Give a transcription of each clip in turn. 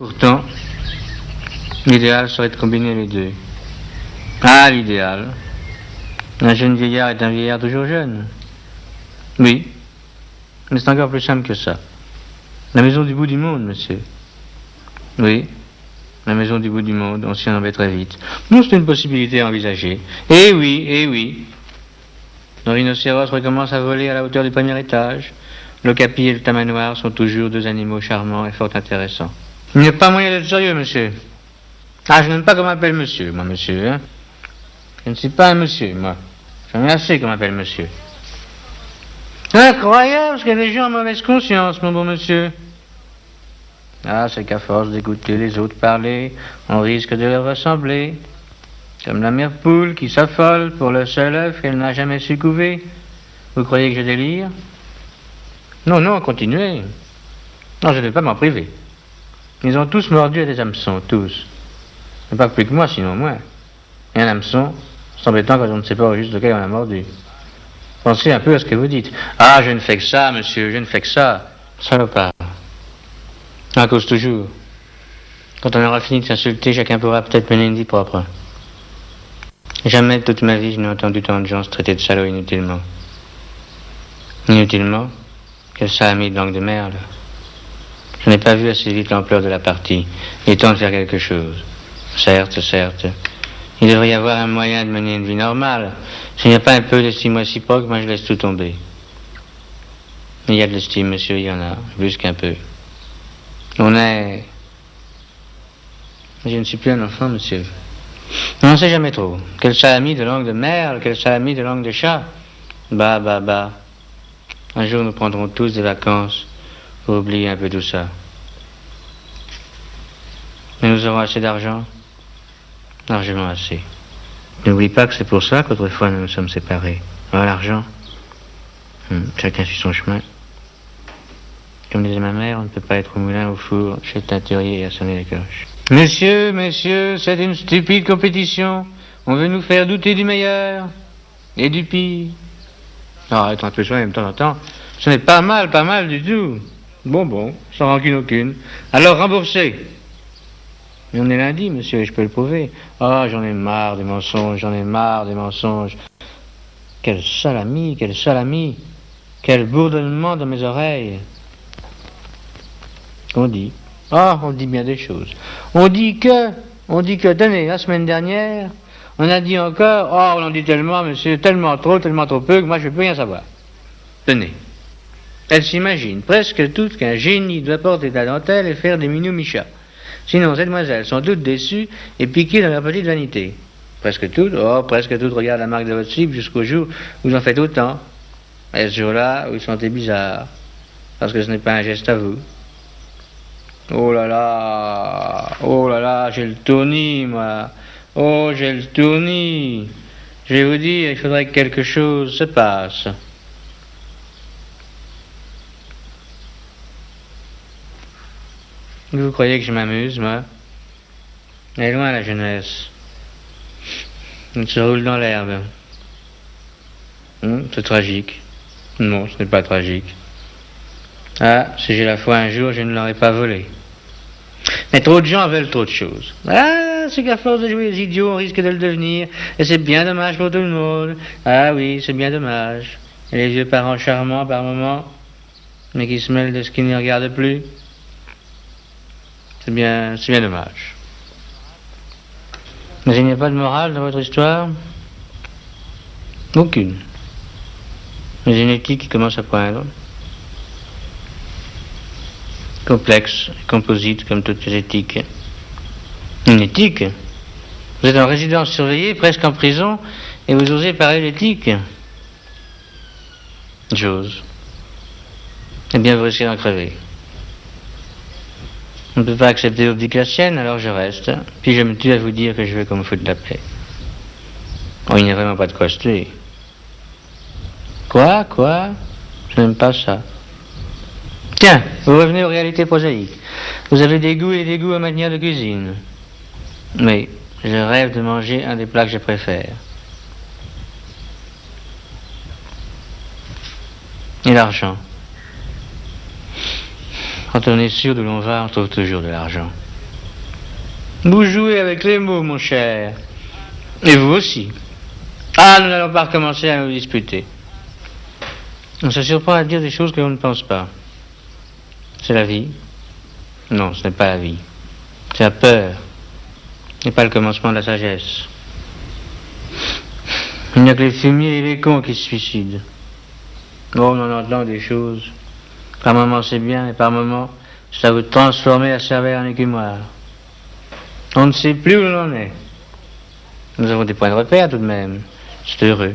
Pourtant, l'idéal serait de combiner les deux. Ah, l'idéal. Un jeune vieillard est un vieillard toujours jeune. Oui, mais c'est encore plus simple que ça. La maison du bout du monde, monsieur. Oui, la maison du bout du monde, on s'y en embêterait vite. Non, c'est une possibilité à envisager. Eh oui, eh oui. Le rhinocéros recommence à voler à la hauteur du premier étage. L'ocapi et le tamanoir sont toujours deux animaux charmants et fort intéressants. Il n'y a pas moyen d'être sérieux, monsieur. Ah, je n'aime pas qu'on m'appelle monsieur, moi, monsieur. Hein. Je ne suis pas un monsieur, moi. J'en ai assez qu'on m'appelle monsieur. C'est incroyable, parce qu'il y a des gens en mauvaise conscience, mon bon monsieur. Ah, c'est qu'à force d'écouter les autres parler, on risque de leur ressembler. Comme la mère poule qui s'affole pour le seul œuf qu'elle n'a jamais su couver. Vous croyez que je délire? Non, non, continuez. Non, je ne vais pas m'en priver. Ils ont tous mordu à des hameçons, tous. Mais pas plus que moi, sinon moi. Et un hameçon, c'est embêtant quand on ne sait pas au juste lequel on a mordu. Pensez un peu à ce que vous dites. Ah, je ne fais que ça, monsieur, je ne fais que ça. Salopard. À cause toujours. Quand on aura fini de s'insulter, chacun pourra peut-être mener une vie propre. Jamais de toute ma vie je n'ai entendu tant de gens se traiter de salauds inutilement. Inutilement? Quel salami de langue de merde. Je n'ai pas vu assez vite l'ampleur de la partie. Il est temps de faire quelque chose. Certes, certes. Il devrait y avoir un moyen de mener une vie normale. S'il n'y a pas un peu d'estime réciproque, moi je laisse tout tomber. Il y a de l'estime, monsieur, il y en a. Plus qu'un peu. On est... Je ne suis plus un enfant, monsieur. On n'en sait jamais trop. Quel salami de langue de merde, quel salami de langue de chat. Bah, bah, bah. Un jour, nous prendrons tous des vacances pour oublier un peu tout ça. Mais nous aurons assez d'argent. Largement assez. N'oublie pas que c'est pour ça qu'autrefois nous nous sommes séparés. Voilà l'argent. Chacun suit son chemin. Comme disait ma mère, on ne peut pas être au moulin, au four, chez le teinturier et à sonner les cloches. Messieurs, messieurs, c'est une stupide compétition. On veut nous faire douter du meilleur et du pire. Arrête un peu ça, même de temps en temps. Ce n'est pas mal du tout. Bon, sans rancune aucune. Alors remboursez. Mais on est lundi, monsieur, et je peux le prouver. Ah, j'en ai marre des mensonges, j'en ai marre des mensonges. Quel salami, quel bourdonnement dans mes oreilles. On dit bien des choses. On dit que, tenez, la semaine dernière, on a dit encore, on en dit tellement, monsieur, tellement trop peu, que moi je ne peux rien savoir. Tenez. Elle s'imagine presque toutes qu'un génie doit porter de la dentelle et faire des minous-michas. Sinon, ces demoiselles sont toutes déçues et piquées dans leur petite vanité. Presque toutes, regardent la marque de votre slip jusqu'au jour où vous en faites autant. Et ce jour-là, vous sentez bizarre. Parce que ce n'est pas un geste à vous. Oh là là, j'ai le tournis, moi. Oh, j'ai le tournis. Je vais vous dire, il faudrait que quelque chose se passe. Vous croyez que je m'amuse, moi? Elle est loin, la jeunesse. On se roule dans l'herbe. C'est tragique. Non, ce n'est pas tragique. Ah, si j'ai la foi un jour, je ne l'aurais pas volé. Mais trop de gens veulent trop de choses. Ah, c'est qu'à force de jouer les idiots, on risque de le devenir. Et c'est bien dommage pour tout le monde. Ah oui, c'est bien dommage. Et les vieux parents charmants par moments, mais qui se mêlent de ce qui ne les regarde plus. C'est bien dommage. Mais il n'y a pas de morale dans votre histoire? Aucune. Mais une éthique qui commence à poindre. Complexe, composite, comme toutes les éthiques. Une éthique? Vous êtes en résidence surveillée, presque en prison, et vous osez parler d'éthique? J'ose. Eh bien, vous risquez d'en crever. On ne peut pas accepter l'optique que la sienne, alors je reste. Puis je me tue à vous dire que je veux qu'on me foute la paix. Oh, il n'y a vraiment pas de quoi se tuer. Quoi? Je n'aime pas ça. Tiens, vous revenez aux réalités prosaïques. Vous avez des goûts et des goûts en matière de cuisine. Mais je rêve de manger un des plats que je préfère. Et l'argent. Quand on est sûr d'où l'on va, on trouve toujours de l'argent. Vous jouez avec les mots, mon cher. Et vous aussi. Ah, nous n'allons pas recommencer à nous disputer. On se surprend à dire des choses que l'on ne pense pas. C'est la vie? Non, ce n'est pas la vie. C'est la peur. Ce n'est pas le commencement de la sagesse. Il n'y a que les fumiers et les cons qui se suicident. Oh, on en entend des choses. Par moments c'est bien, et par moments, ça vous transformer la cervelle en écumoire. On ne sait plus où l'on en est. Nous avons des points de repère tout de même. C'est heureux.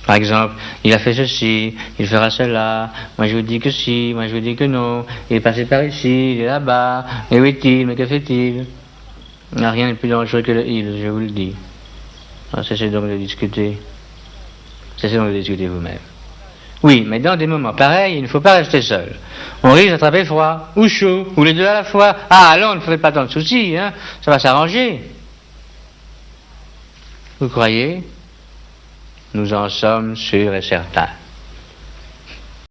Par exemple, il a fait ceci, il fera cela, moi je vous dis que si, moi je vous dis que non, il est passé par ici, il est là-bas, mais où est-il, mais que fait-il? Rien n'est plus dangereux que le il, je vous le dis. Alors, cessez donc de discuter. Cessez donc de discuter vous-même. Oui, mais dans des moments pareils, il ne faut pas rester seul. On risque d'attraper froid, ou chaud, ou les deux à la fois. Ah, alors, ne faites pas tant de soucis, hein, ça va s'arranger. Vous croyez? Nous en sommes sûrs et certains.